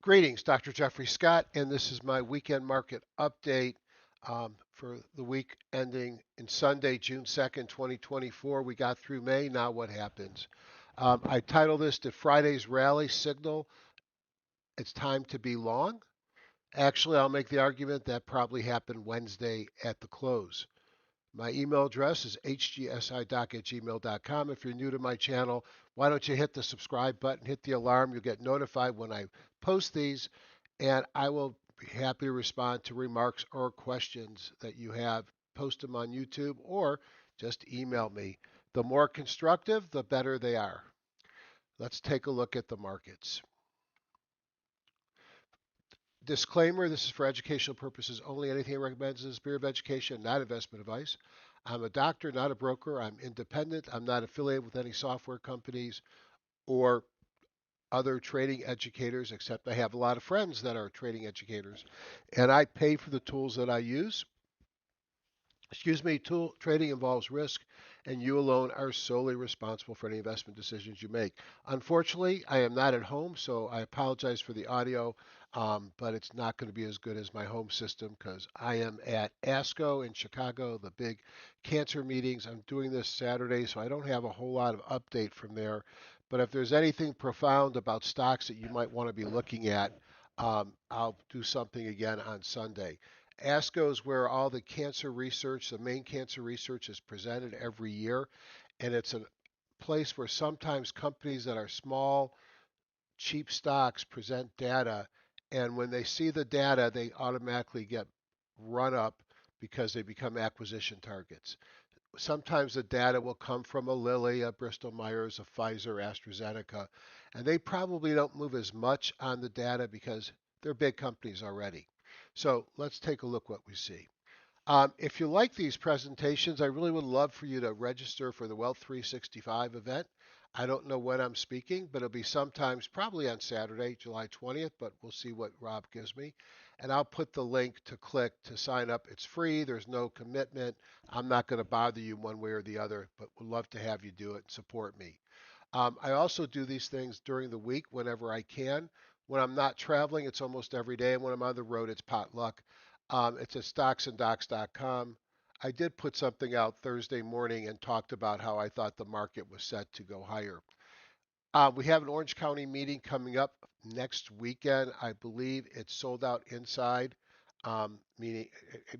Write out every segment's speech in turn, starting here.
Greetings, Dr. Jeffrey Scott, and this is my weekend market update for the week ending in Sunday, June 2nd, 2024. We got through May. Now what happens? I title this "Did Friday's rally signal it's time to be long?" Actually, I'll make the argument that probably happened Wednesday at the close. My email address is hgsidoc@gmail.com. If you're new to my channel, why don't you hit the subscribe button, hit the alarm. You'll get notified when I post these, and I will be happy to respond to remarks or questions that you have. Post them on YouTube or just email me. The more constructive, the better they are. Let's take a look at the markets. Disclaimer, this is for educational purposes only. Anything I recommend is in the spirit of education, not investment advice. I'm a doctor, not a broker. I'm independent. I'm not affiliated with any software companies or other trading educators, except I have a lot of friends that are trading educators. And I pay for the tools that I use. Trading involves risk, and you alone are solely responsible for any investment decisions you make. Unfortunately, I am not at home, so I apologize for the audio, but it's not going to be as good as my home system because I am at ASCO in Chicago, the big cancer meetings. I'm doing this Saturday, so I don't have a whole lot of update from there. But if there's anything profound about stocks that you might want to be looking at, I'll do something again on Sunday. ASCO is where all the cancer research, the main cancer research, is presented every year. And it's a place where sometimes companies that are small, cheap stocks present data. And when they see the data, they automatically get run up because they become acquisition targets. Sometimes the data will come from a Lilly, a Bristol Myers, a Pfizer, AstraZeneca, and they probably don't move as much on the data because they're big companies already. So let's take a look what we see. If you like these presentations, I really would love for you to register for the Wealth 365 event. I don't know when I'm speaking, but it'll be sometimes probably on Saturday, July 20th, but we'll see what Rob gives me. And I'll put the link to click to sign up. It's free, there's no commitment. I'm not going to bother you one way or the other, but would love to have you do it and support me. I also do these things during the week whenever I can. When I'm not traveling, it's almost every day. And when I'm on the road, it's potluck. It's at stocksanddocs.com. I did put something out Thursday morning and talked about how I thought the market was set to go higher. We have an Orange County meeting coming up next weekend. I believe it's sold out inside, meaning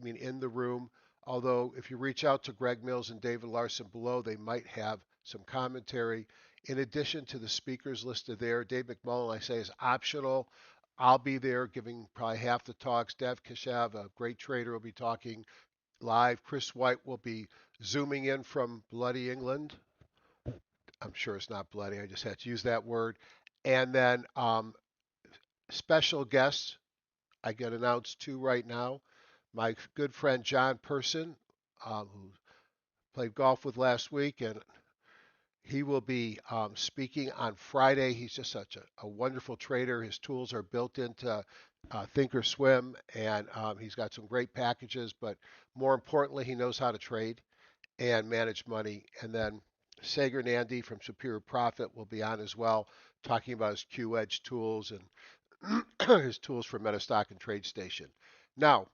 in the room. Although if you reach out to Greg Mills and David Larson below, they might have some commentary. In addition to the speakers listed there, Dave McMullen, I say, is optional. I'll be there giving probably half the talks. Dev Keshav, a great trader, will be talking live. Chris White will be zooming in from bloody England. I'm sure it's not bloody. I just had to use that word. And then special guests, I get announced two right now. My good friend John Person, who played golf with last week, and he will be speaking on Friday. He's just such a wonderful trader. His tools are built into Thinkorswim, and he's got some great packages. But more importantly, he knows how to trade and manage money. And then Sager Nandy from Superior Profit will be on as well, talking about his Q-Edge tools and his tools for Metastock and TradeStation. Now,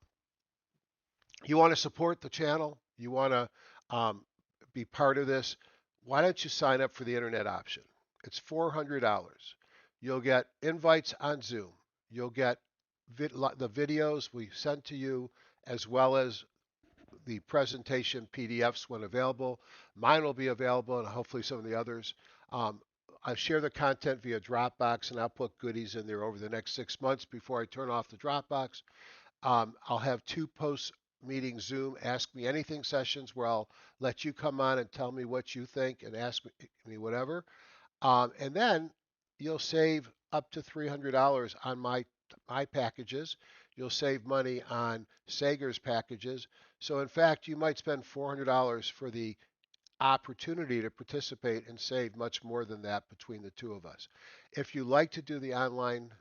you want to support the channel, you want to be part of this, why don't you sign up for the internet option? It's $400. You'll get invites on Zoom. You'll get the videos we sent to you as well as the presentation PDFs when available. Mine will be available and hopefully some of the others. I share the content via Dropbox and I'll put goodies in there over the next 6 months before I turn off the Dropbox. I'll have two post-meeting Zoom Ask Me Anything sessions where I'll let you come on and tell me what you think and ask me whatever. And then you'll save up to $300 on my packages. You'll save money on Sager's packages. So in fact, you might spend $400 for the opportunity to participate and save much more than that between the two of us. If you like to do the online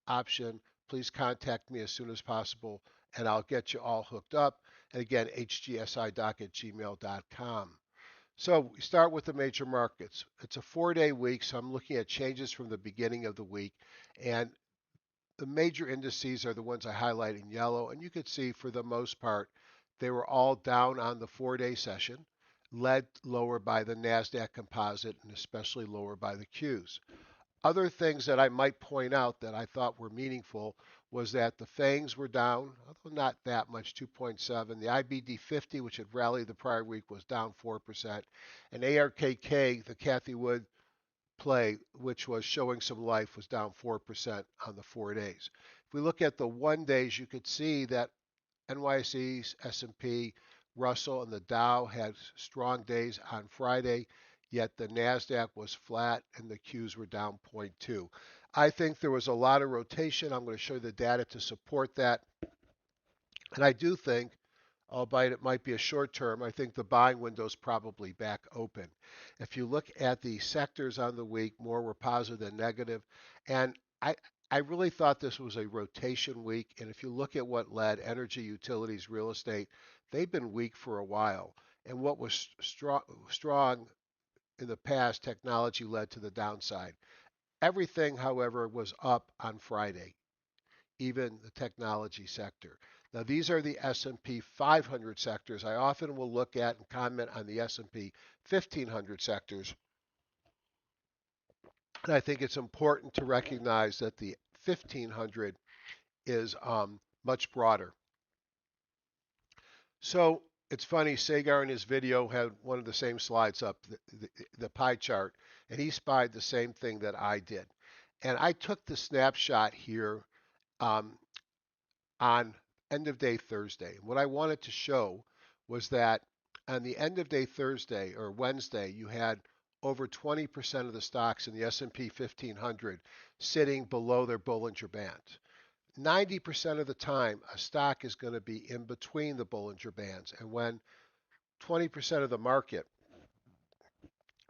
option, please contact me as soon as possible and I'll get you all hooked up. And again, hgsidoc@gmail.com. So we start with the major markets. It's a 4-day week, so I'm looking at changes from the beginning of the week. And the major indices are the ones I highlight in yellow, and you could see for the most part, they were all down on the 4-day session, led lower by the NASDAQ composite and especially lower by the Qs. Other things that I might point out that I thought were meaningful was that the FANGs were down, although not that much, 2.7. The IBD 50, which had rallied the prior week, was down 4%. And ARKK, the Cathie Wood play, which was showing some life, was down 4% on the 4 days. If we look at the 1 days, you could see that NYSE, S&P, Russell, and the Dow had strong days on Friday, yet the NASDAQ was flat and the Qs were down 0.2. I think there was a lot of rotation. I'm going to show you the data to support that. And I do think, albeit it might be a short term, I think the buying window is probably back open. If you look at the sectors on the week, more were positive than negative. And I really thought this was a rotation week. And if you look at what led, energy, utilities, real estate, they've been weak for a while. And what was strong in the past, technology led to the downside. Everything, however, was up on Friday, even the technology sector. Now these are the S&P 500 sectors. I often will look at and comment on the S&P 1500 sectors. And I think it's important to recognize that the 1500 is much broader. So it's funny, Sagar in his video had one of the same slides up, the pie chart, and he spied the same thing that I did. And I took the snapshot here um, on end of day Thursday. What I wanted to show was that on the end of day Thursday or Wednesday, you had over 20% of the stocks in the S&P 1500 sitting below their Bollinger Band. 90% of the time, a stock is going to be in between the Bollinger Bands. And when 20% of the market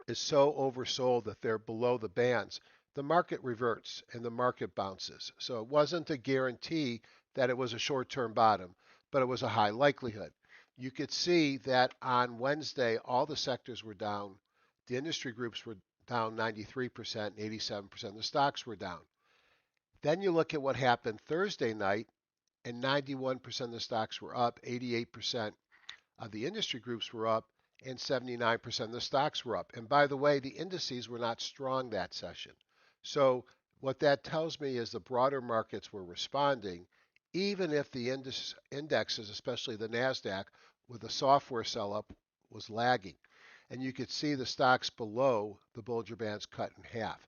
is so oversold that they're below the bands, the market reverts and the market bounces. So it wasn't a guarantee that it was a short-term bottom, but it was a high likelihood. You could see that on Wednesday, all the sectors were down. The industry groups were down 93% and 87%. The stocks were down. Then you look at what happened Thursday night, and 91% of the stocks were up, 88% of the industry groups were up, and 79% of the stocks were up. And by the way, the indices were not strong that session. So what that tells me is the broader markets were responding, even if the indexes, especially the NASDAQ, with the software sell-up, was lagging. And you could see the stocks below the Bollinger Bands cut in half.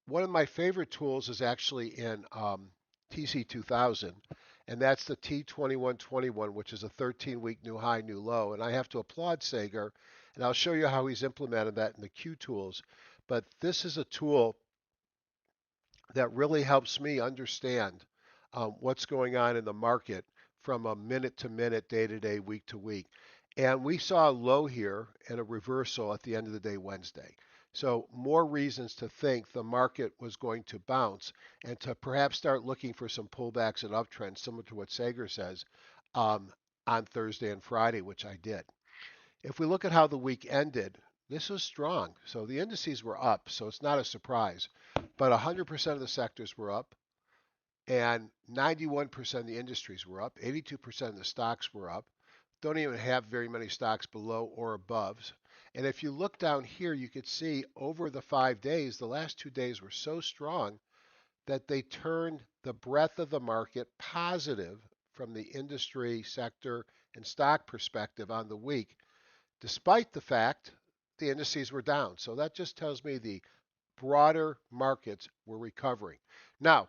One of my favorite tools is actually in TC2000, and that's the T2121, which is a 13-week new high, new low. And I have to applaud Sager, and I'll show you how he's implemented that in the Q tools. But this is a tool that really helps me understand what's going on in the market from a minute to minute, day to day, week to week. And we saw a low here and a reversal at the end of the day Wednesday. So more reasons to think the market was going to bounce and to perhaps start looking for some pullbacks and uptrends, similar to what Sager says, on Thursday and Friday, which I did. If we look at how the week ended, this was strong. So the indices were up, so it's not a surprise. But 100% of the sectors were up, and 91% of the industries were up, 82% of the stocks were up. Don't even have very many stocks below or above. And if you look down here, you could see over the 5 days, the last 2 days were so strong that they turned the breadth of the market positive from the industry, sector, and stock perspective on the week, despite the fact the indices were down. So that just tells me the broader markets were recovering. Now,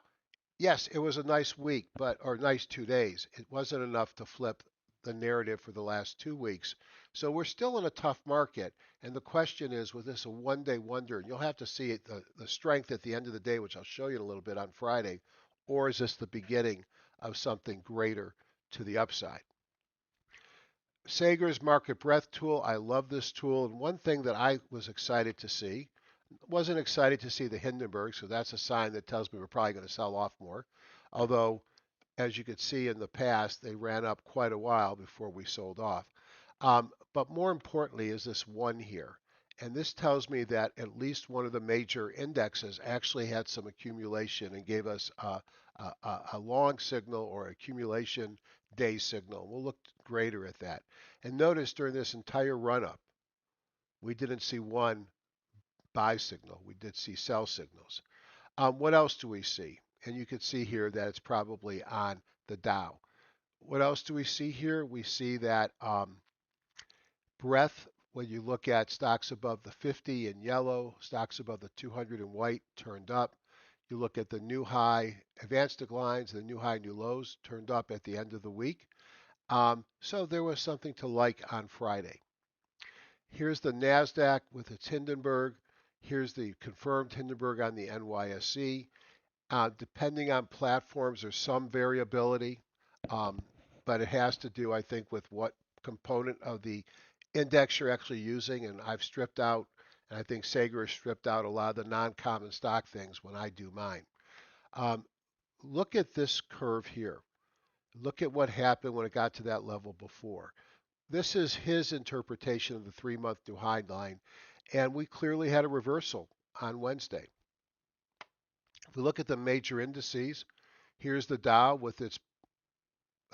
yes, it was a nice week, or nice 2 days. It wasn't enough to flip the narrative for the last 2 weeks. So we're still in a tough market. And the question is, was this a one-day wonder? And you'll have to see it, the strength at the end of the day, which I'll show you in a little bit on Friday, or is this the beginning of something greater to the upside? Sager's market breadth tool, I love this tool. And one thing that I was excited to see, wasn't excited to see the Hindenburg, so that's a sign that tells me we're probably going to sell off more. Although, as you could see in the past, they ran up quite a while before we sold off. But more importantly is this one here. And this tells me that at least one of the major indexes actually had some accumulation and gave us a long signal or accumulation day signal. We'll look greater at that. And notice during this entire run-up, we didn't see one buy signal. We did see sell signals. What else do we see? And you can see here that it's probably on the Dow. What else do we see here? We see that breadth, when you look at stocks above the 50 in yellow, stocks above the 200 in white turned up. You look at the new high advanced declines, the new high, new lows turned up at the end of the week. So there was something to like on Friday. Here's the NASDAQ with its Hindenburg. Here's the confirmed Hindenburg on the NYSE. Depending on platforms, there's some variability, but it has to do, I think, with what component of the index you're actually using. And I've stripped out, and I think Sager has stripped out a lot of the non-common stock things when I do mine. Look at this curve here. Look at what happened when it got to that level before. This is his interpretation of the 3-month new high line, and we clearly had a reversal on Wednesday. If we look at the major indices, here's the Dow with its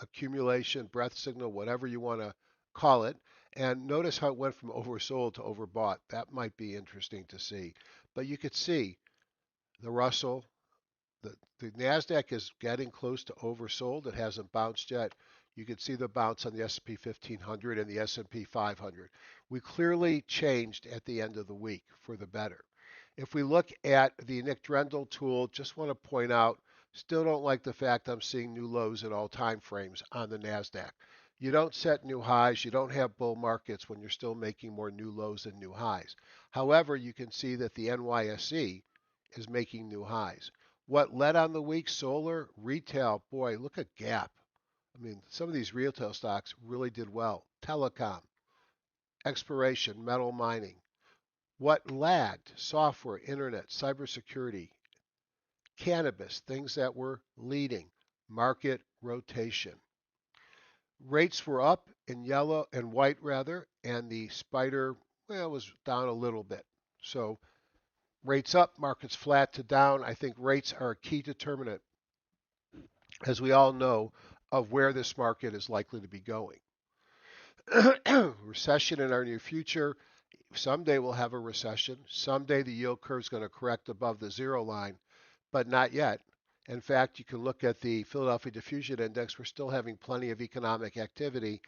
accumulation, breadth signal, whatever you want to call it. And notice how it went from oversold to overbought. That might be interesting to see. But you could see the Russell, the NASDAQ is getting close to oversold. It hasn't bounced yet. You can see the bounce on the S&P 1500 and the S&P 500. We clearly changed at the end of the week for the better. If we look at the Nick Drendel tool, just want to point out, still don't like the fact I'm seeing new lows at all time frames on the NASDAQ. You don't set new highs, you don't have bull markets when you're still making more new lows than new highs. However, you can see that the NYSE is making new highs. What led on the week? Solar, retail. Boy, look at Gap. I mean, some of these retail stocks really did well. Telecom, exploration, metal mining. What lagged? Software, internet, cybersecurity, cannabis, things that were leading. Market rotation. Rates were up in yellow and white rather, and the spider, well, was down a little bit. So rates up, markets flat to down. I think rates are a key determinant, as we all know, of where this market is likely to be going. Recession in our near future. Someday we'll have a recession. Someday the yield curve is going to correct above the zero line, but not yet. In fact, you can look at the Philadelphia Diffusion Index. We're still having plenty of economic activity,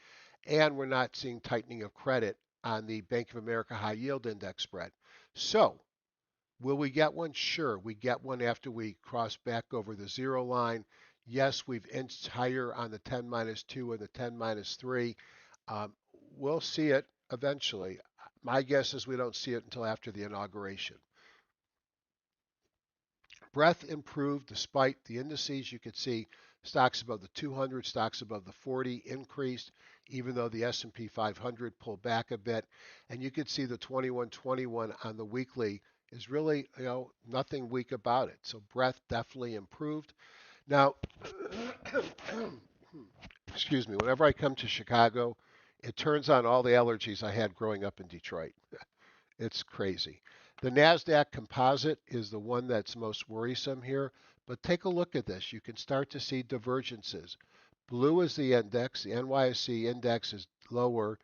and we're not seeing tightening of credit on the Bank of America High Yield Index spread. So, will we get one? Sure. We get one after we cross back over the zero line. Yes, we've inched higher on the 10-2 and the 10-3. We'll see it eventually. My guess is we don't see it until after the inauguration. Breadth improved despite the indices. You could see stocks above the 200, stocks above the 40 increased, even though the S&P 500 pulled back a bit. And you could see the 2121 on the weekly is really, nothing weak about it. So breadth definitely improved. Now, excuse me, whenever I come to Chicago, it turns on all the allergies I had growing up in Detroit. It's crazy. The NASDAQ composite is the one that's most worrisome here, but take a look at this. You can start to see divergences. Blue is the index. The NYSE index is lower,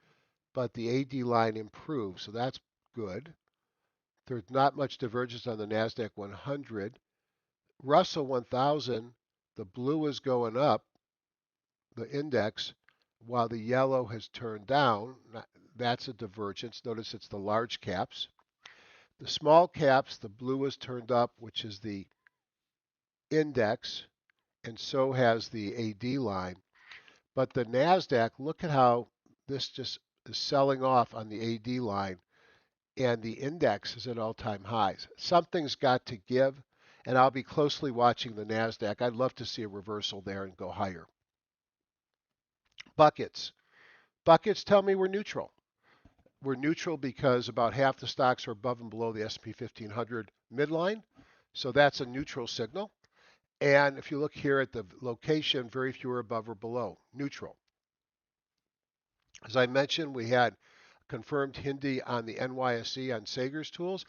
but the AD line improves, so that's good. There's not much divergence on the NASDAQ 100. Russell 1000, the blue is going up, the index, while the yellow has turned down. That's a divergence. Notice it's the large caps. The small caps, the blue is turned up, which is the index, and so has the AD line. But the NASDAQ, look at how this just is selling off on the AD line, and the index is at all-time highs. Something's got to give, and I'll be closely watching the NASDAQ. I'd love to see a reversal there and go higher. Buckets. Buckets tell me we're neutral. We're neutral because about half the stocks are above and below the S&P 1500 midline. So that's a neutral signal. And if you look here at the location, very few are above or below, neutral. As I mentioned, we had confirmed Hindi on the NYSE on Sager's tools,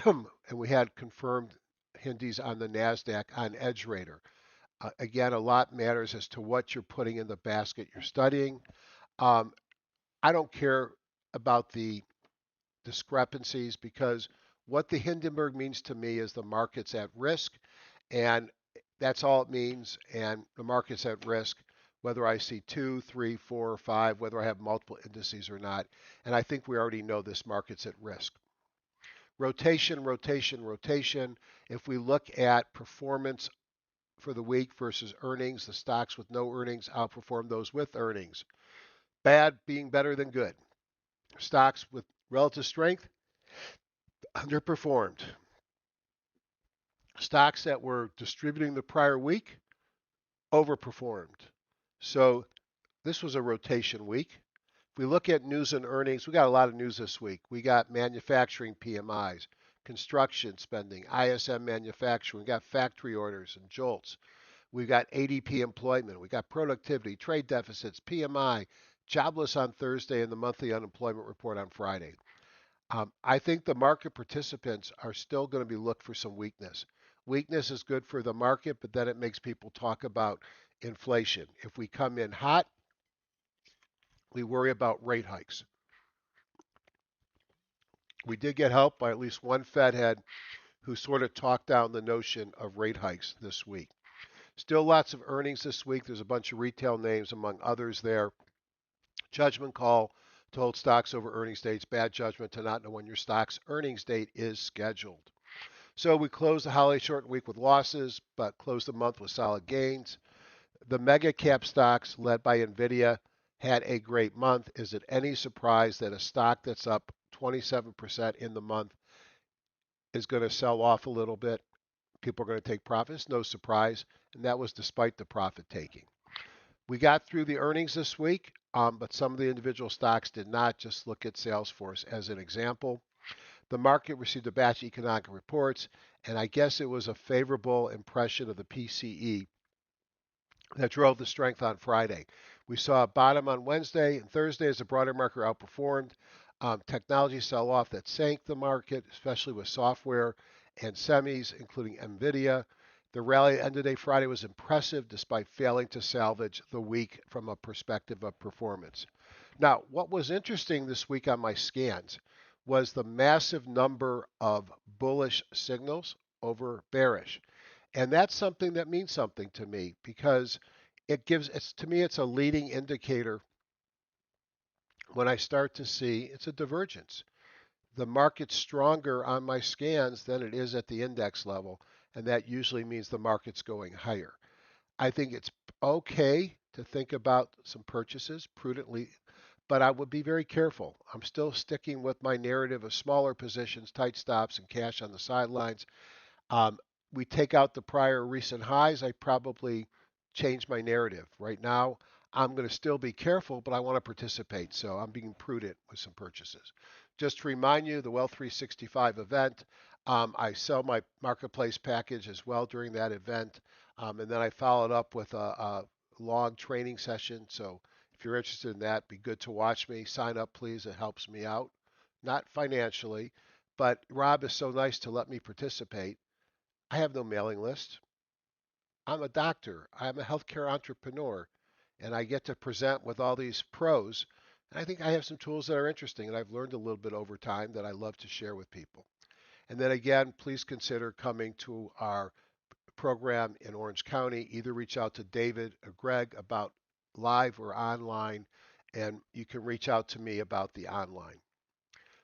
and we had confirmed Hindis on the NASDAQ on EdgeRater. Again, a lot matters as to what you're putting in the basket you're studying. Um, I don't care about the discrepancies because what the Hindenburg means to me is the market's at risk, and that's all it means. And the market's at risk, whether I see 2, 3, 4, or 5, whether I have multiple indices or not. And I think we already know this market's at risk. Rotation, rotation, rotation. If we look at performance for the week versus earnings, the stocks with no earnings outperform those with earnings. Bad being better than good. Stocks with relative strength underperformed. Stocks that were distributing the prior week overperformed. So this was a rotation week. If we look at news and earnings, we got a lot of news this week. We got manufacturing PMIs, construction spending, ISM manufacturing, we got factory orders and jolts. We've got ADP employment, we got productivity, trade deficits, PMI, jobless on Thursday, and the monthly unemployment report on Friday. I think the market participants are still going to be looking for some weakness. Weakness is good for the market, but then it makes people talk about inflation. If we come in hot, we worry about rate hikes. We did get help by at least one Fed head who sort of talked down the notion of rate hikes this week. Still lots of earnings this week. There's a bunch of retail names among others there. Judgment call to hold stocks over earnings dates. Bad judgment to not know when your stock's earnings date is scheduled. So we closed the holiday short week with losses, but closed the month with solid gains. The mega cap stocks led by NVIDIA had a great month. Is it any surprise that a stock that's up 27% in the month is going to sell off a little bit? People are going to take profits, no surprise, and that was despite the profit taking. We got through the earnings this week, but some of the individual stocks did not. Just look at Salesforce as an example. The market received a batch of economic reports, and I guess it was a favorable impression of the PCE that drove the strength on Friday. We saw a bottom on Wednesday and Thursday as the broader market outperformed. Technology sell-off that sank the market, especially with software and semis, including NVIDIA. The rally end of day Friday was impressive despite failing to salvage the week from a perspective of performance. Now, what was interesting this week on my scans was the massive number of bullish signals over bearish. And that's something that means something to me because to me, it's a leading indicator when I start to see it's a divergence. The market's stronger on my scans than it is at the index level, and that usually means the market's going higher. I think it's okay to think about some purchases prudently, but I would be very careful. I'm still sticking with my narrative of smaller positions, tight stops, and cash on the sidelines. Um, we take out the prior recent highs, I probably change my narrative. Right now, I'm going to still be careful, but I want to participate, so I'm being prudent with some purchases. Just to remind you, the Wealth 365 event, I sell my marketplace package as well during that event, and then I followed up with a long training session. So if you're interested in that, be good to watch me. Sign up, please. It helps me out, not financially, but Rob is so nice to let me participate. I have no mailing list. I'm a doctor. I'm a healthcare entrepreneur, and I get to present with all these pros. And I think I have some tools that are interesting, and I've learned a little bit over time that I love to share with people. And then again, please consider coming to our program in Orange County. Either reach out to David or Greg about live or online, and you can reach out to me about the online.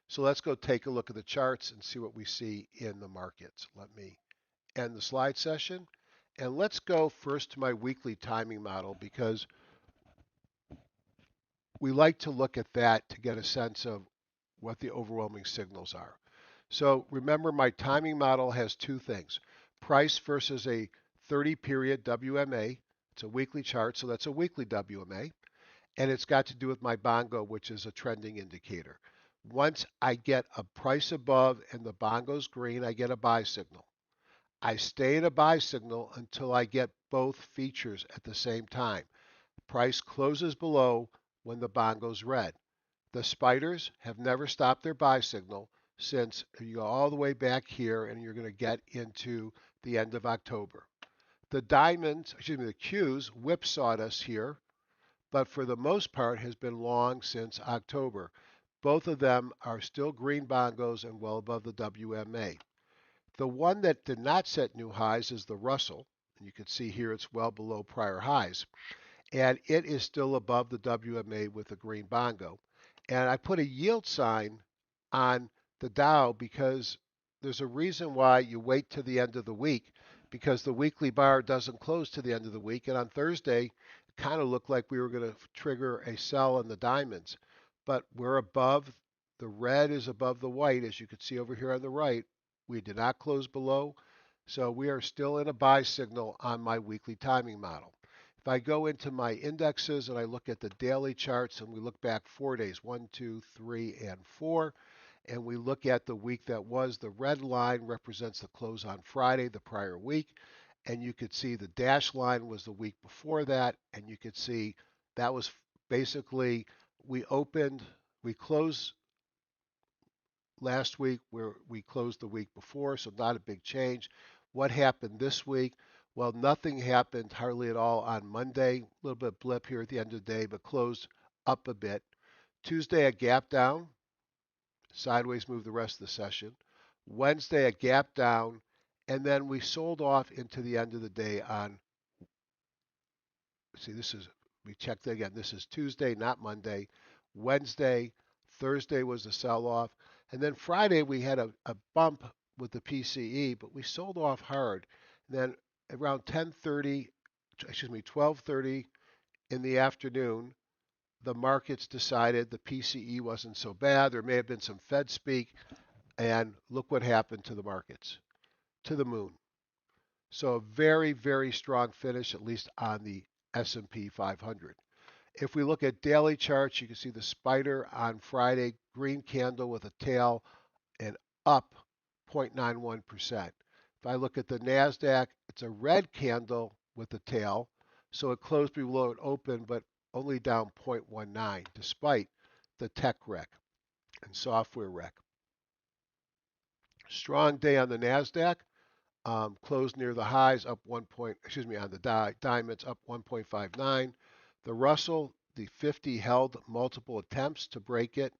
So let's go take a look at the charts and see what we see in the markets. Let me end the slide session. And let's go first to my weekly timing model because we like to look at that to get a sense of what the overwhelming signals are. So remember, my timing model has two things. Price versus a 30-period WMA. It's a weekly chart, so that's a weekly WMA. And it's got to do with my bongo, which is a trending indicator. Once I get a price above and the bongo's green, I get a buy signal. I stay at a buy signal until I get both features at the same time. Price closes below when the bond goes red. The spiders have never stopped their buy signal since you go all the way back here and you're going to get into the end of October. The diamonds, excuse me, the Qs whipsawed us here, but for the most part has been long since October. Both of them are still green bongos and well above the WMA. The one that did not set new highs is the Russell, and you can see here it's well below prior highs, and it is still above the WMA with a green bongo. And I put a yield sign on the Dow because there's a reason why you wait to the end of the week, because the weekly bar doesn't close to the end of the week. And on Thursday, it kind of looked like we were going to trigger a sell in the diamonds. But we're above, the red is above the white, as you can see over here on the right. We did not close below. So we are still in a buy signal on my weekly timing model. If I go into my indexes and I look at the daily charts and we look back 4 days, 1, 2, 3, and 4, and we look at the week that was, the red line represents the close on Friday, the prior week, and you could see the dashed line was the week before that, and you could see that was basically, we closed last week where we closed the week before, so not a big change. What happened this week? Well, nothing happened hardly at all on Monday. A little bit of blip here at the end of the day, but closed up a bit. Tuesday, a gap down, sideways move the rest of the session. Wednesday, a gap down, and then we sold off into the end of the day on, see, we checked it again. This is Tuesday, not Monday. Wednesday, Thursday was the sell off. And then Friday, we had a bump with the PCE, but we sold off hard. And then around 12:30 in the afternoon, the markets decided the PCE wasn't so bad. There may have been some Fed speak, and look what happened to the markets, to the moon. So a very, very strong finish, at least on the S&P 500. If we look at daily charts, you can see the spider on Friday, green candle with a tail and up 0.91%. If I look at the NASDAQ, it's a red candle with a tail, so it closed below it open, but only down 0.19 despite the tech wreck and software wreck. Strong day on the NASDAQ. Closed near the highs, up on the diamonds, up 1.59. The Russell, the 50 held multiple attempts to break it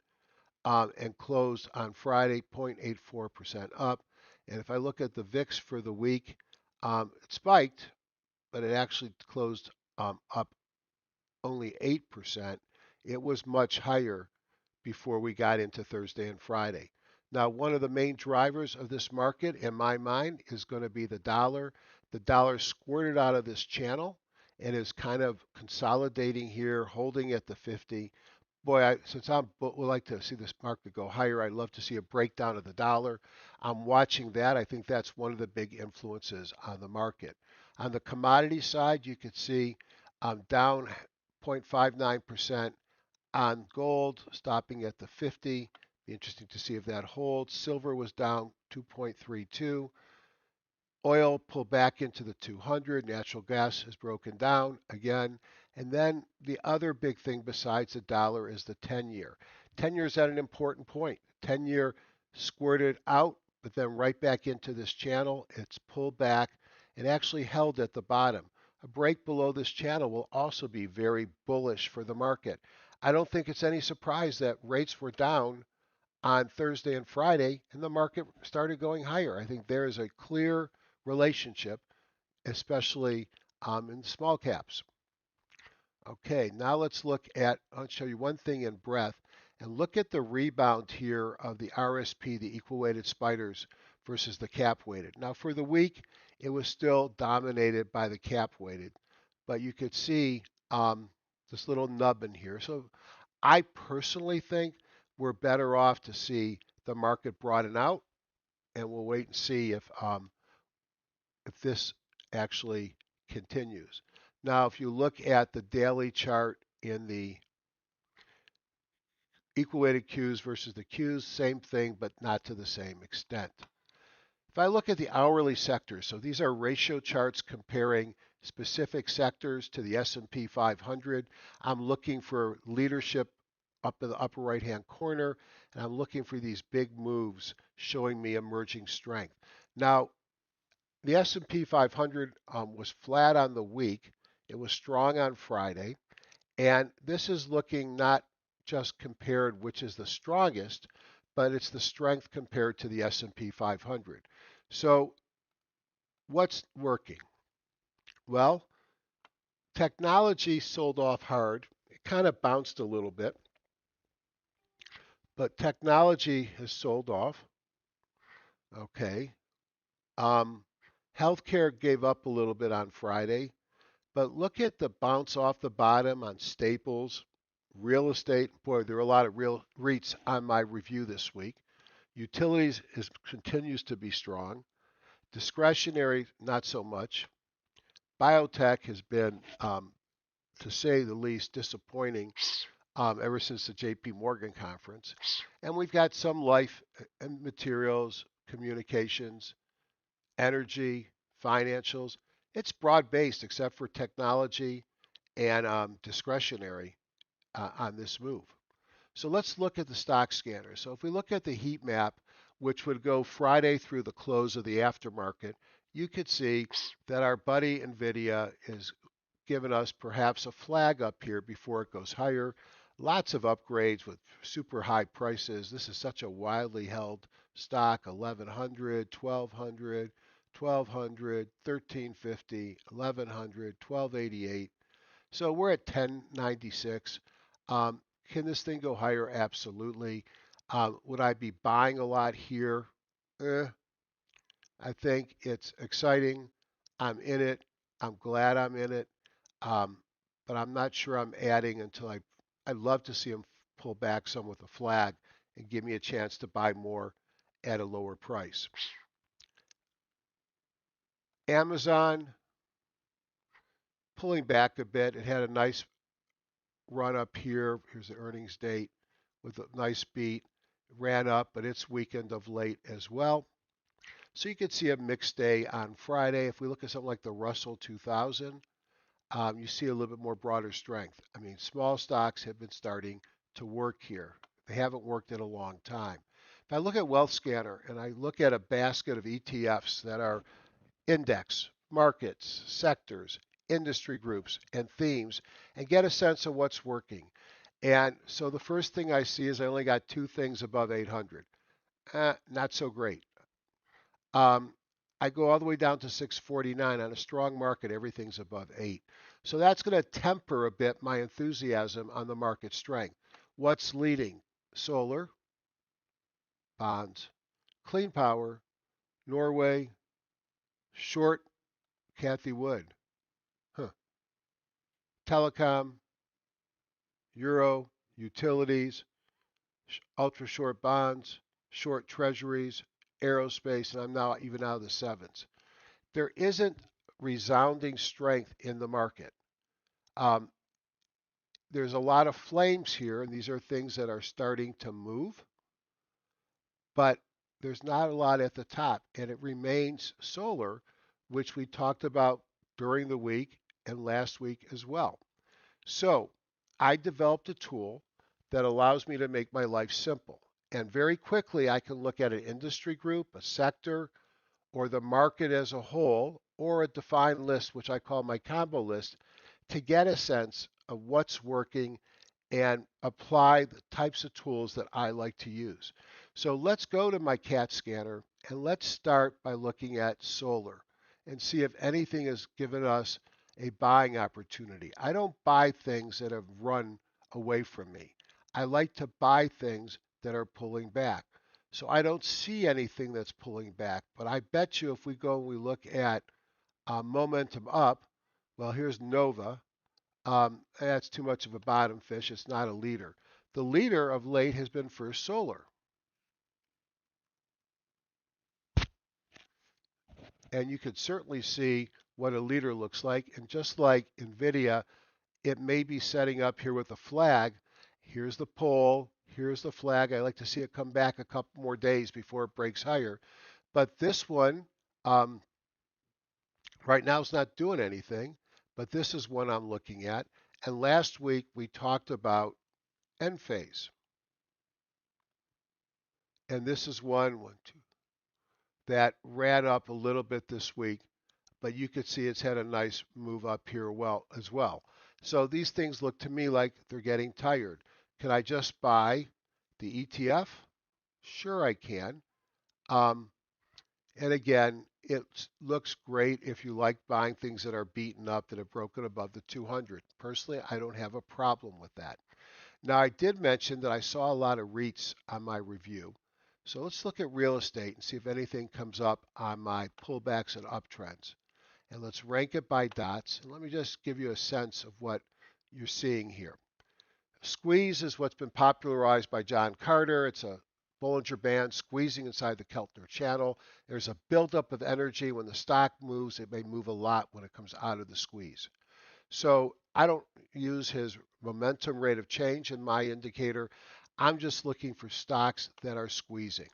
and closed on Friday 0.84% up. And if I look at the VIX for the week, it spiked, but it actually closed up only 8%. It was much higher before we got into Thursday and Friday. Now, one of the main drivers of this market, in my mind, is going to be the dollar. The dollar squirted out of this channel and is kind of consolidating here, holding at the 50. Boy, since I would like to see this market go higher, I'd love to see a breakdown of the dollar. I'm watching that. I think that's one of the big influences on the market. On the commodity side, you could see down 0.59% on gold, stopping at the 50. Be interesting to see if that holds. Silver was down 2.32. Oil pulled back into the 200. Natural gas has broken down again. And then the other big thing besides the dollar is the 10-year. 10-year is at an important point. 10-year squirted out, but then right back into this channel. It's pulled back and actually held at the bottom. A break below this channel will also be very bullish for the market. I don't think it's any surprise that rates were down on Thursday and Friday and the market started going higher. I think there is a clear relationship, especially in small caps. Okay, now let's look at, I'll show you one thing in breadth, and look at the rebound here of the RSP, the equal weighted spiders, versus the cap weighted. Now for the week, it was still dominated by the cap weighted, but you could see this little nub in here. So I personally think we're better off to see the market broaden out, and we'll wait and see if this actually continues. Now, if you look at the daily chart in the equal weighted Qs versus the Qs, same thing, but not to the same extent. If I look at the hourly sectors, so these are ratio charts comparing specific sectors to the S&P 500. I'm looking for leadership up in the upper right hand corner, and I'm looking for these big moves showing me emerging strength. Now, the S&P 500 was flat on the week. It was strong on Friday. And this is looking not just compared which is the strongest, but it's the strength compared to the S&P 500. So what's working? Well, technology sold off hard. It kind of bounced a little bit, but technology has sold off. Okay. Um, Healthcare gave up a little bit on Friday. But look at the bounce off the bottom on staples, real estate. Boy, there are a lot of real REITs on my review this week. Utilities continues to be strong. Discretionary, not so much. Biotech has been, to say the least, disappointing ever since the JP Morgan conference. And we've got some life and materials, communications, energy, financials. It's broad based except for technology and discretionary on this move. So let's look at the stock scanner. So if we look at the heat map, which would go Friday through the close of the aftermarket, you could see that our buddy NVIDIA is giving us perhaps a flag up here before it goes higher. Lots of upgrades with super high prices. This is such a widely held stock, 1100, 1200, 1200, 1350, 1100, 1288. So we're at 1096. Can this thing go higher? Absolutely. Would I be buying a lot here? Eh, I think it's exciting. I'm in it. I'm glad I'm in it. Um, but I'm not sure I'm adding until I'd love to see them pull back some with a flag and give me a chance to buy more at a lower price. Amazon pulling back a bit. It had a nice run up here. Here's the earnings date with a nice beat. Ran up, but it's weakened of late as well. So you could see a mixed day on Friday. If we look at something like the Russell 2000, you see a little bit more broader strength. I mean, small stocks have been starting to work here. They haven't worked in a long time. If I look at Wealth Scanner and I look at a basket of ETFs that are index, markets, sectors, industry groups, and themes, and get a sense of what's working. And so the first thing I see is I only got two things above 800. Not so great. Um, I go all the way down to 649 on a strong market. Everything's above 8. So that's going to temper a bit my enthusiasm on the market strength. What's leading? Solar, bonds, clean power, Norway, short, Kathy Wood, huh. Telecom, euro, utilities, ultra short bonds, short treasuries, aerospace, and I'm now even out of the sevens. There isn't resounding strength in the market. Um, there's a lot of flames here, and these are things that are starting to move, but there's not a lot at the top, and it remains solar, which we talked about during the week and last week as well. So I developed a tool that allows me to make my life simple. And very quickly, I can look at an industry group, a sector, or the market as a whole, or a defined list, which I call my combo list, to get a sense of what's working and apply the types of tools that I like to use. So let's go to my CAT scanner and let's start by looking at solar and see if anything has given us a buying opportunity. I don't buy things that have run away from me. I like to buy things that are pulling back. So I don't see anything that's pulling back, but I bet you if we go and we look at momentum up, well, here's Nova. That's too much of a bottom fish. It's not a leader. The leader of late has been First Solar. And you could certainly see what a leader looks like. And just like NVIDIA, it may be setting up here with a flag. Here's the pull. Here's the flag. I like to see it come back a couple more days before it breaks higher. But this one, um, right now, is not doing anything. But this is one I'm looking at. And last week, we talked about end phase. And this is one, two, that ran up a little bit this week, but you could see it's had a nice move up here as well. So these things look to me like they're getting tired. Can I just buy the ETF? Sure I can. Um, and again, it looks great if you like buying things that are beaten up, that have broken above the 200. Personally, I don't have a problem with that. Now, I did mention that I saw a lot of REITs on my review. So let's look at real estate and see if anything comes up on my pullbacks and uptrends. And let's rank it by dots. And let me just give you a sense of what you're seeing here. Squeeze is what's been popularized by John Carter. It's a Bollinger Band squeezing inside the Keltner channel. There's a buildup of energy. When the stock moves, it may move a lot when it comes out of the squeeze. So I don't use his momentum rate of change in my indicator. I'm just looking for stocks that are squeezing.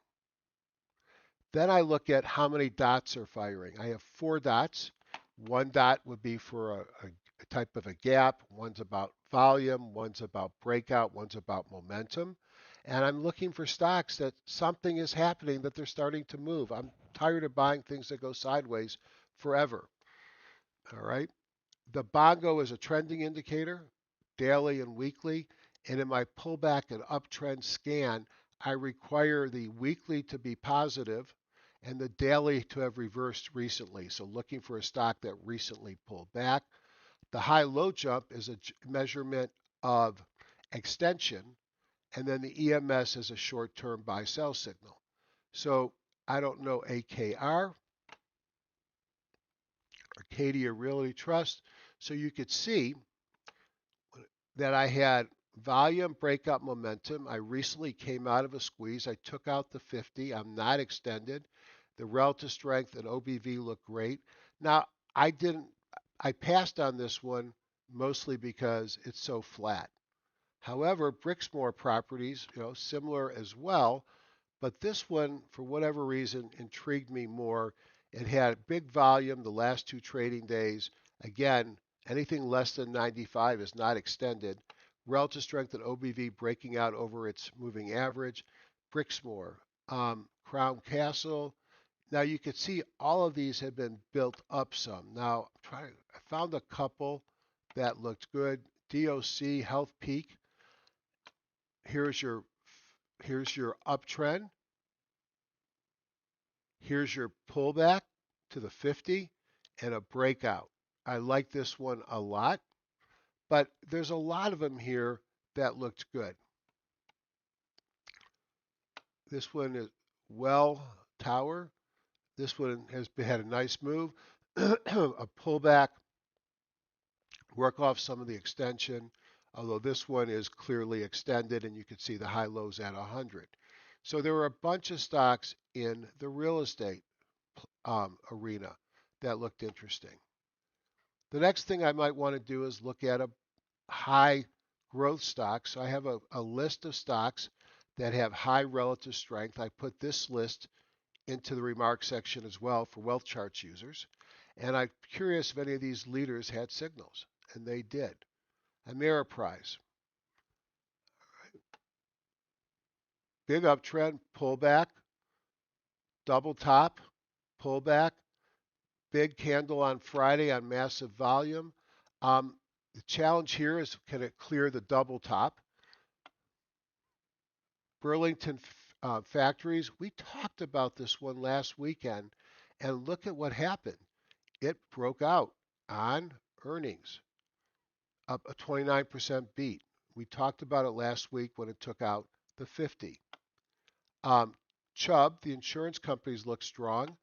Then I look at how many dots are firing. I have 4 dots. One dot would be for a type of a gap. One's about volume. One's about breakout. One's about momentum. And I'm looking for stocks that something is happening, that they're starting to move. I'm tired of buying things that go sideways forever. All right. The bongo is a trending indicator, daily and weekly. And in my pullback and uptrend scan, I require the weekly to be positive and the daily to have reversed recently. So looking for a stock that recently pulled back. The high-low jump is a measurement of extension, and then the EMS is a short-term buy-sell signal. So I don't know AKR, Arcadia Realty Trust. So you could see that I had volume breakout momentum. I recently came out of a squeeze. I took out the 50. I'm not extended. The relative strength and OBV look great. Now, I passed on this one mostly because it's so flat. However, Brixmor Properties, similar as well, but this one, for whatever reason, intrigued me more. It had big volume the last 2 trading days. Again, anything less than 95 is not extended. Relative strength and OBV breaking out over its moving average. Brixmor, Crown Castle. Now you can see all of these have been built up some. Now I found a couple that looked good. DOC Health Peak. Here's your uptrend. Here's your pullback to the 50 and a breakout. I like this one a lot, but there's a lot of them here that looked good. This one is Well Tower. This one has had a nice move, a pullback, work off some of the extension, although this one is clearly extended and you can see the high lows at 100. So there were a bunch of stocks in the real estate arena that looked interesting. The next thing I might want to do is look at a high growth stock. So I have a list of stocks that have high relative strength. I put this list into the remarks section as well for wealth charts users. And I'm curious if any of these leaders had signals, and they did. Ameriprise, big uptrend, pullback, double top, pullback, big candle on Friday on massive volume. The challenge here is, can it clear the double top? Burlington Factories, we talked about this one last weekend, and look at what happened. It broke out on earnings, up a 29% beat. We talked about it last week when it took out the 50. Chubb, the insurance companies look strong,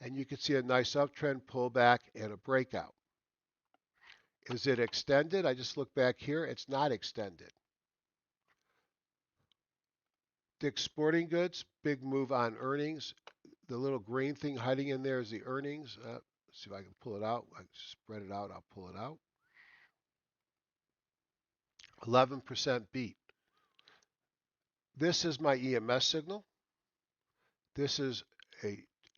and you can see a nice uptrend pullback and a breakout. Is it extended? I just look back here. It's not extended. Dick's Sporting Goods, big move on earnings. The little green thing hiding in there is the earnings. Let's see if I can pull it out. I spread it out. I'll pull it out. 11% beat. This is my EMS signal. This is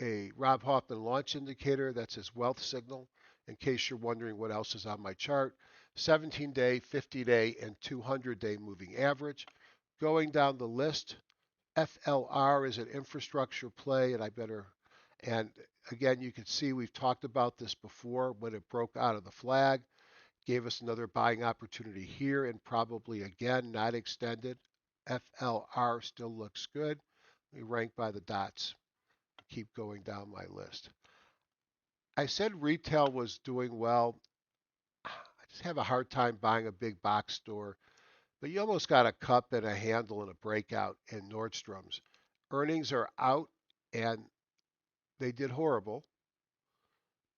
a Rob Hoffman launch indicator. That's his wealth signal. in case you're wondering what else is on my chart. 17-day, 50-day, and 200-day moving average. Going down the list, FLR is an infrastructure play, and again, you can see we've talked about this before when it broke out of the flag, gave us another buying opportunity here and probably again not extended. FLR still looks good. We rank by the dots. Keep going down my list. I said retail was doing well. I just have a hard time buying a big box store, but you almost got a cup and a handle and a breakout in Nordstrom's. Earnings are out and they did horrible,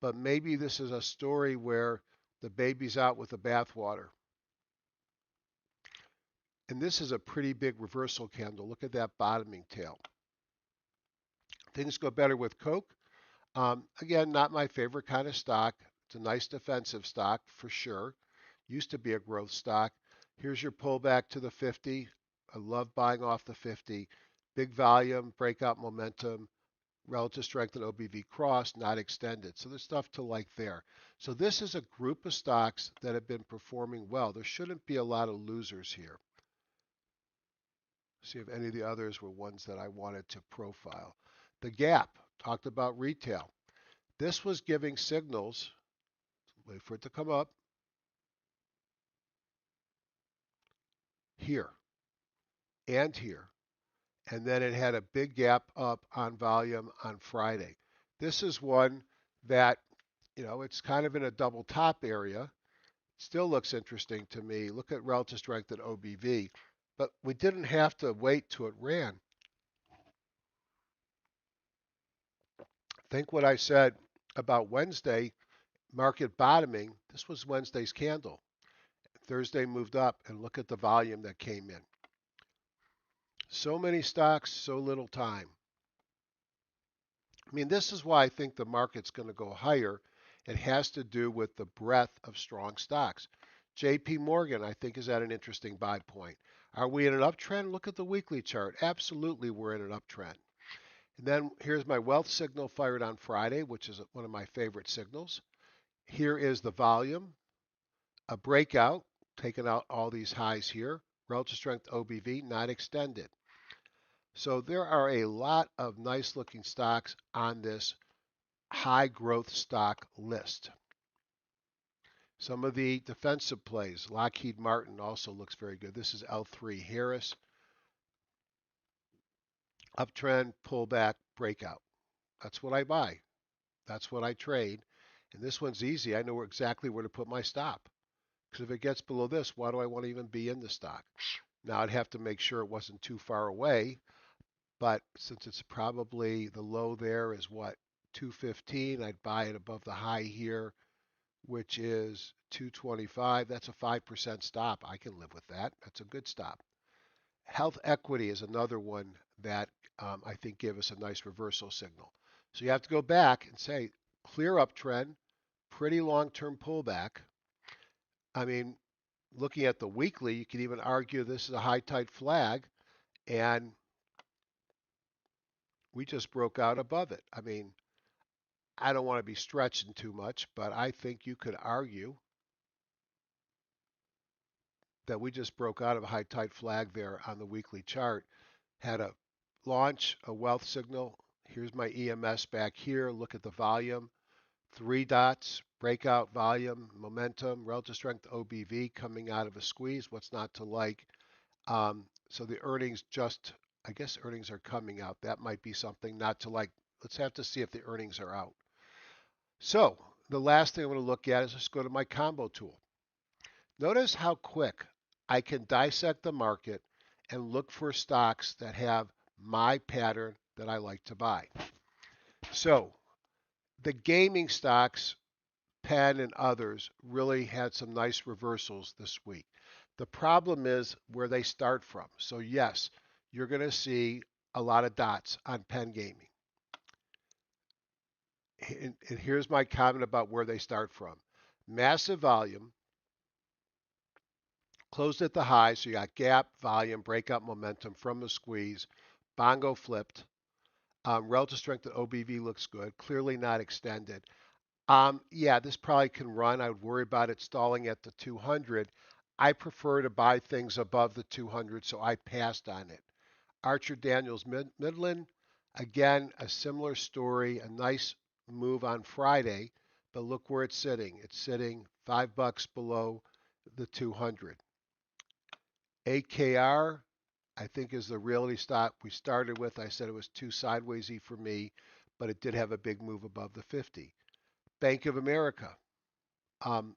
but maybe this is a story where the baby's out with the bathwater. And this is a pretty big reversal candle. Look at that bottoming tail. Things go better with Coke. Again, not my favorite kind of stock. It's a nice defensive stock for sure. Used to be a growth stock. Here's your pullback to the 50. I love buying off the 50. Big volume, breakout momentum, relative strength and OBV cross, not extended. So there's stuff to like there. So this is a group of stocks that have been performing well. There shouldn't be a lot of losers here. See if any of the others were ones that I wanted to profile. The gap, talked about retail. This was giving signals, wait for it to come up, here and here. And then it had a big gap up on volume on Friday. This is one that, it's kind of in a double top area. Still looks interesting to me. Look at relative strength and OBV. But we didn't have to wait till it ran. Think what I said about Wednesday, market bottoming. This was Wednesday's candle. Thursday moved up, and look at the volume that came in. So many stocks, so little time. I mean, this is why I think the market's going to go higher. It has to do with the breadth of strong stocks. JP Morgan, I think, is at an interesting buy point. Are we in an uptrend? Look at the weekly chart. Absolutely, we're in an uptrend. And then here's my wealth signal fired on Friday, which is one of my favorite signals. Here is the volume, a breakout, taking out all these highs here. Relative strength OBV, not extended. So there are a lot of nice looking stocks on this high growth stock list. Some of the defensive plays, Lockheed Martin also looks very good. This is L3 Harris. Uptrend, pullback, breakout. That's what I buy. That's what I trade. And this one's easy. I know exactly where to put my stop. Because if it gets below this, why do I want to even be in the stock? Now I'd have to make sure it wasn't too far away. But since it's probably the low there is what, 215, I'd buy it above the high here, which is 225. That's a 5% stop. I can live with that. That's a good stop. Health equity is another one that I think gave us a nice reversal signal. So you have to go back and say, clear uptrend, pretty long-term pullback. I mean, looking at the weekly, you could even argue this is a high tide flag, and we just broke out above it. I mean, I don't want to be stretching too much, but I think you could argue that we just broke out of a high tide flag there on the weekly chart. Had a launch, a wealth signal. Here's my EMS back here. Look at the volume. 3 dots, breakout volume, momentum, relative strength OBV coming out of a squeeze. What's not to like? So the earnings I guess earnings are coming out. That might be something not to like. Let's have to see if the earnings are out. So the last thing I want to look at is just go to my combo tool. Notice how quick I can dissect the market and look for stocks that have my pattern that I like to buy. So the gaming stocks, Penn and others, really had some nice reversals this week. The problem is where they start from. So yes, you're going to see a lot of dots on Penn Gaming. And here's my comment about where they start from. Massive volume, closed at the high, so you got gap, volume, breakout momentum from the squeeze. Bongo flipped. Relative strength of OBV looks good, clearly not extended. Yeah, this probably can run. I would worry about it stalling at the 200. I prefer to buy things above the 200, so I passed on it. Archer Daniels Midland, again, a similar story, a nice move on Friday, but look where it's sitting. It's sitting $5 below the 200. AKR, I think, is the realty stock we started with. I said it was too sidewaysy for me, but it did have a big move above the 50. Bank of America. Um,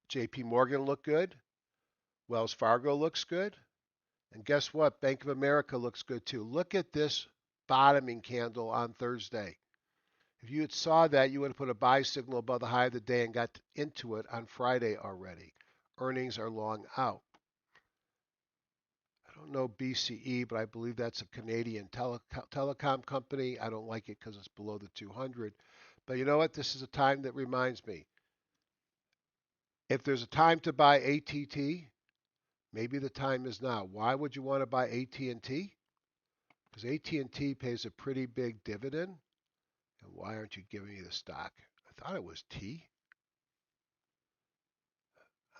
JP Morgan looked good. Wells Fargo looks good. And guess what? Bank of America looks good too. Look at this bottoming candle on Thursday. If you had saw that, you would have put a buy signal above the high of the day and got into it on Friday already. Earnings are long out. I don't know BCE, but I believe that's a Canadian telecom company. I don't like it because it's below the 200. But you know what? This is a time that reminds me. If there's a time to buy ATT, maybe the time is now. Why would you want to buy AT&T? Because AT&T pays a pretty big dividend. And why aren't you giving me the stock? I thought it was T.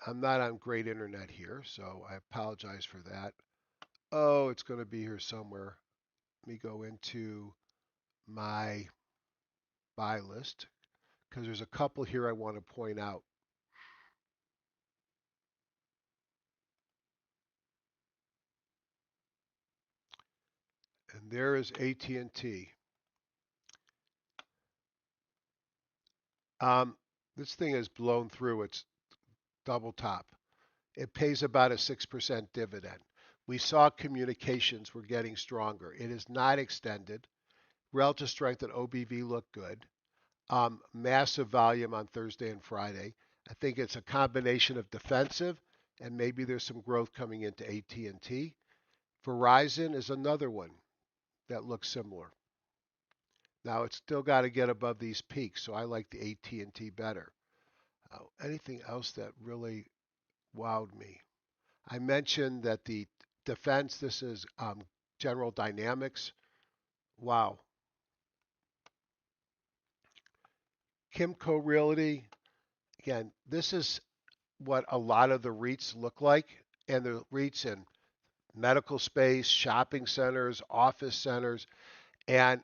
I'm not on great internet here, so I apologize for that. Oh, it's going to be here somewhere. Let me go into my buy list because there's a couple here I want to point out. And there is AT&T. This thing has blown through its double top. It pays about a 6% dividend. We saw communications were getting stronger. It is not extended. Relative strength at OBV looked good. Massive volume on Thursday and Friday. I think it's a combination of defensive and maybe there's some growth coming into AT&T. Verizon is another one that looks similar. Now it's still got to get above these peaks, so I like the AT&T better. Anything else that really wowed me? I mentioned that the defense, this is General Dynamics. Wow. Kimco Realty, again, this is what a lot of the REITs look like, and the REITs in medical space, shopping centers, office centers, and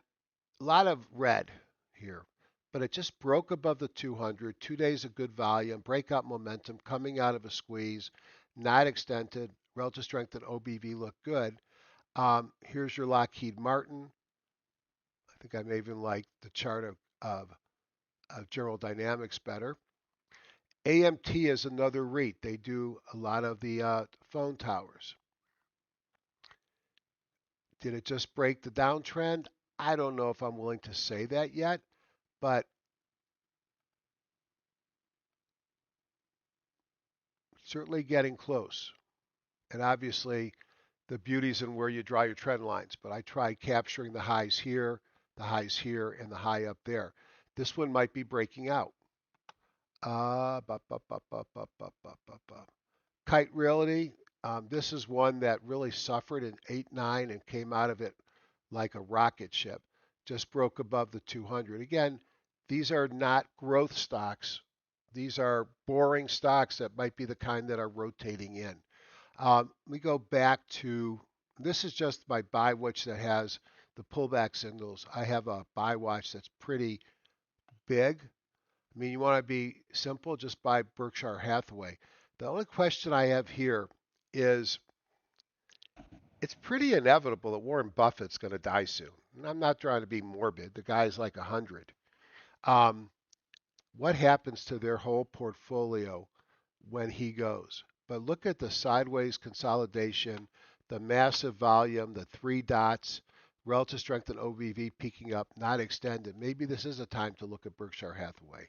a lot of red here. But it just broke above the 200, 2 days of good volume, breakout momentum coming out of a squeeze, not extended, relative strength and OBV look good. Here's your Lockheed Martin. I think I may even like the chart of General Dynamics better. AMT is another REIT. They do a lot of the phone towers. Did it just break the downtrend? I don't know if I'm willing to say that yet, but certainly getting close. And obviously, the beauty's in where you draw your trend lines. But I tried capturing the highs here, and the high up there. This one might be breaking out. Kite Realty, this is one that really suffered in 8-9 and came out of it like a rocket ship. Just broke above the 200. Again, these are not growth stocks. These are boring stocks that might be the kind that are rotating in. We go back to, this is just my buy watch that has the pullback signals. I have a buy watch that's pretty big. I mean, you want to be simple, just buy Berkshire Hathaway. The only question I have here is it's pretty inevitable that Warren Buffett's going to die soon. And I'm not trying to be morbid. The guy's like 100. Um, what happens to their whole portfolio when he goes? But look at the sideways consolidation, the massive volume, the three dots, relative strength and OBV peaking up, not extended. Maybe this is a time to look at Berkshire Hathaway.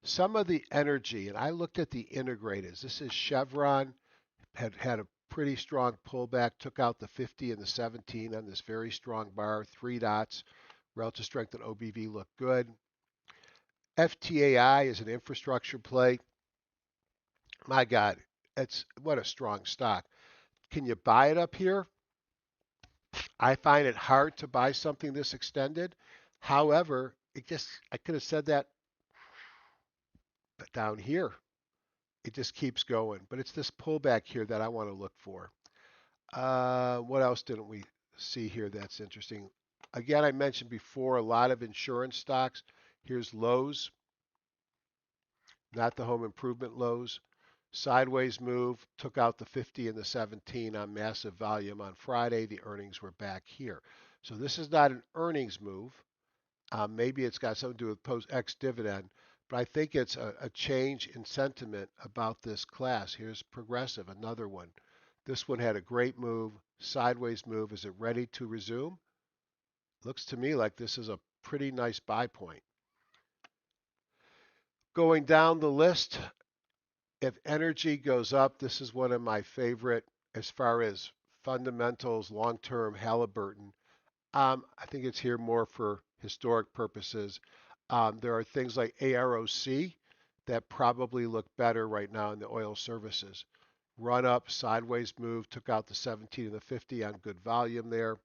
Some of the energy, and I looked at the integrators. This is Chevron, had a pretty strong pullback, took out the 50 and the 17 on this very strong bar, three dots, relative strength and OBV look good. FTAI is an infrastructure play. My God, it's what a strong stock. Can you buy it up here? I find it hard to buy something this extended. However, I could have said that But down here, it just keeps going. But it's this pullback here that I want to look for. What else didn't we see here that's interesting? Again, I mentioned before a lot of insurance stocks. Here's Lowe's, not the home improvement Lowe's. Sideways move, took out the 50 and the 17 on massive volume on Friday. The earnings were back here. So this is not an earnings move. Maybe it's got something to do with post ex dividend, but I think it's a change in sentiment about this class. Here's Progressive, another one. This one had a great move, sideways move. Is it ready to resume? Looks to me like this is a pretty nice buy point. Going down the list, if energy goes up, this is one of my favorite as far as fundamentals, long-term Halliburton. I think it's here more for historic purposes. There are things like AROC that probably look better right now in the oil services. Run up, sideways move, took out the 17 and the 50 on good volume there.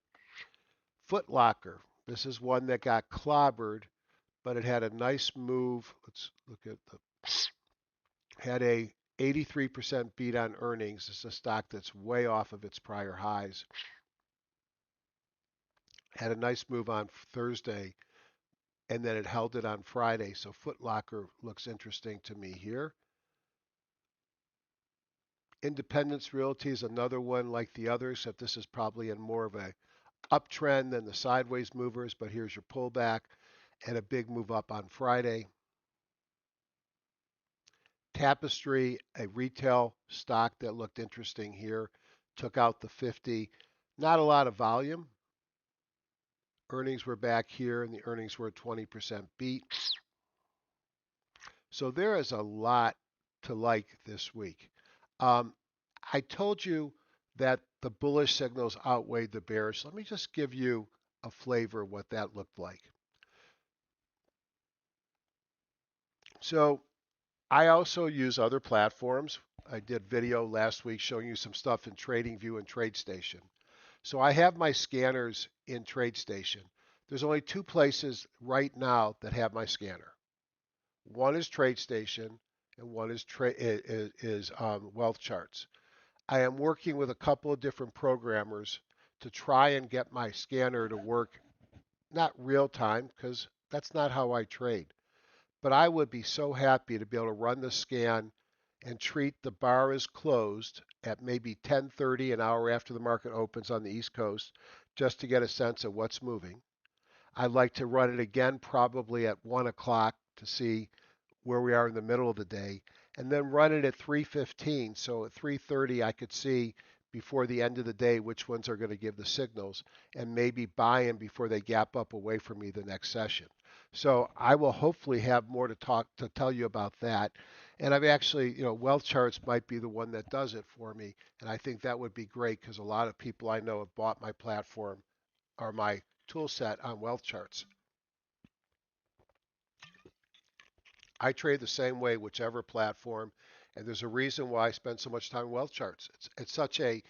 Foot Locker. This is one that got clobbered, but it had a nice move. Let's look at the had a 83% beat on earnings. It's a stock that's way off of its prior highs. Had a nice move on Thursday, and then it held it on Friday. So Foot Locker looks interesting to me here. Independence Realty is another one like the others, except this is probably in more of a uptrend than the sideways movers, but here's your pullback and a big move up on Friday. Tapestry, a retail stock that looked interesting here, took out the 50. Not a lot of volume. Earnings were back here, and the earnings were a 20% beat. So there is a lot to like this week. I told you that the bullish signals outweighed the bearish. Let me just give you a flavor of what that looked like. So I also use other platforms. I did video last week showing you some stuff in TradingView and TradeStation. So I have my scanners in TradeStation. There's only two places right now that have my scanner. One is TradeStation and one is Wealth Charts. I am working with a couple of different programmers to try and get my scanner to work, not real time, because that's not how I trade. But I would be so happy to be able to run the scan and treat the bar as closed at maybe 10:30, an hour after the market opens on the East Coast, just to get a sense of what's moving. I'd like to run it again probably at 1 o'clock to see where we are in the middle of the day, and then run it at 3:15. So at 3:30, I could see before the end of the day which ones are going to give the signals, and maybe buy them before they gap up away from me the next session. So I will hopefully have more to tell you about that. And I've actually, Wealth Charts might be the one that does it for me, and I think that would be great because a lot of people I know have bought my platform or my tool set on Wealth Charts. I trade the same way, whichever platform, and there's a reason why I spend so much time in Wealth Charts. It's such a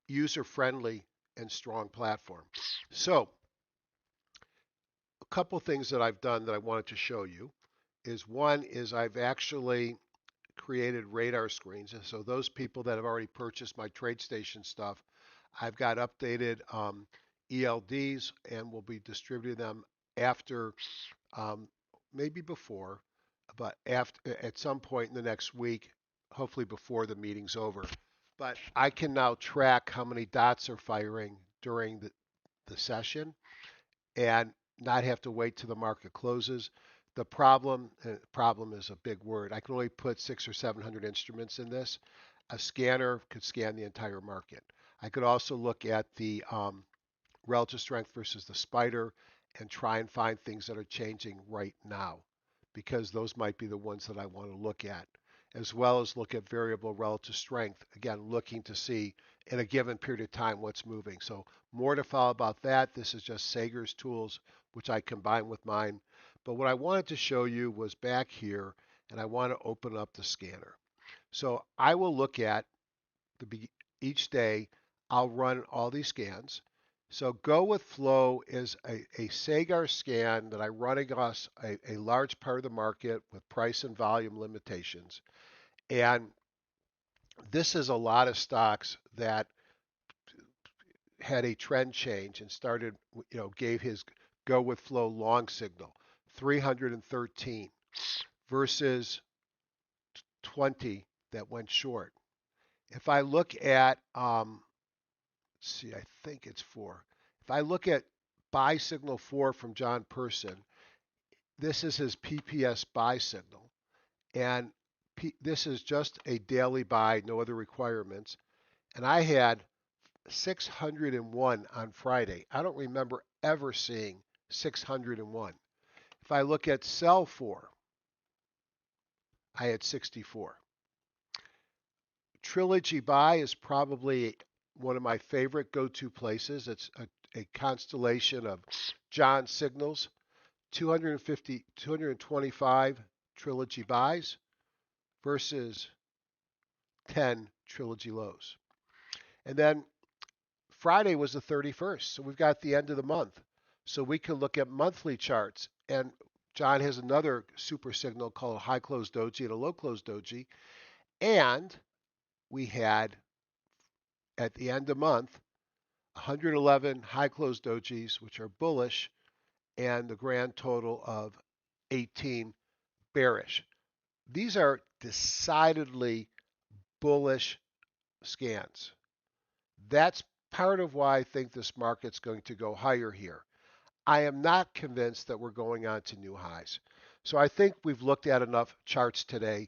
user-friendly and strong platform. So, a couple things that I've done that I wanted to show you is one is I've actually created radar screens. And so those people that have already purchased my TradeStation stuff, I've got updated ELDs and will be distributing them after, maybe before, but after at some point in the next week, hopefully before the meeting's over. But I can now track how many dots are firing during the session and not have to wait till the market closes. The problem is a big word. I can only put 600 or 700 instruments in this. A scanner could scan the entire market. I could also look at the relative strength versus the spider and try and find things that are changing right now, because those might be the ones that I want to look at, as well as look at variable relative strength, again, looking to see in a given period of time what's moving. So more to follow about that. This is just Sager's tools, which I combine with mine. But what I wanted to show you was back here, and I want to open up the scanner. So I will look at each day, I'll run all these scans, So go with flow is a Sagar scan that I run across a large part of the market with price and volume limitations. And this is a lot of stocks that had a trend change and started, gave his go with flow long signal, 313 versus 20 that went short. If I look at, see, I think it's 4. If I look at buy signal 4 from John Person, this is his PPS buy signal. And this is just a daily buy, no other requirements. And I had 601 on Friday. I don't remember ever seeing 601. If I look at sell 4, I had 64. Trilogy buy is probably one of my favorite go-to places. It's a constellation of John signals, 250, 225 trilogy buys versus 10 trilogy lows. And then Friday was the 31st, so we've got the end of the month. So we can look at monthly charts. And John has another super signal called high close doji and a low close doji. And we had, at the end of month, 111 high close dojis, which are bullish, and the grand total of 18 bearish. These are decidedly bullish scans. That's part of why I think this market's going to go higher here. I am not convinced that we're going on to new highs. So I think we've looked at enough charts today.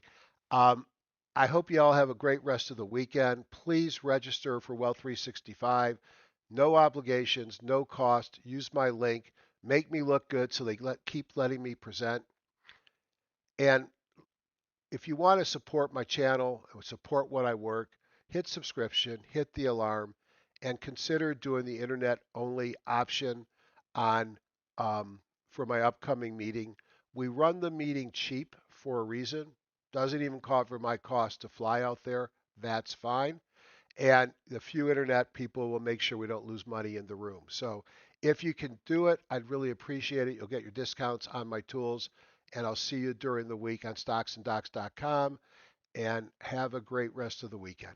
I hope you all have a great rest of the weekend. Please register for Wealth 365. No obligations, no cost. Use my link. Make me look good so they keep letting me present. And if you want to support my channel, support what I work, hit subscription, hit the alarm, and consider doing the internet-only option on for my upcoming meeting. We run the meeting cheap for a reason. Doesn't even cover my cost to fly out there. That's fine. And the few internet people will make sure we don't lose money in the room. So if you can do it, I'd really appreciate it. You'll get your discounts on my tools. And I'll see you during the week on stocksanddocs.com. And have a great rest of the weekend.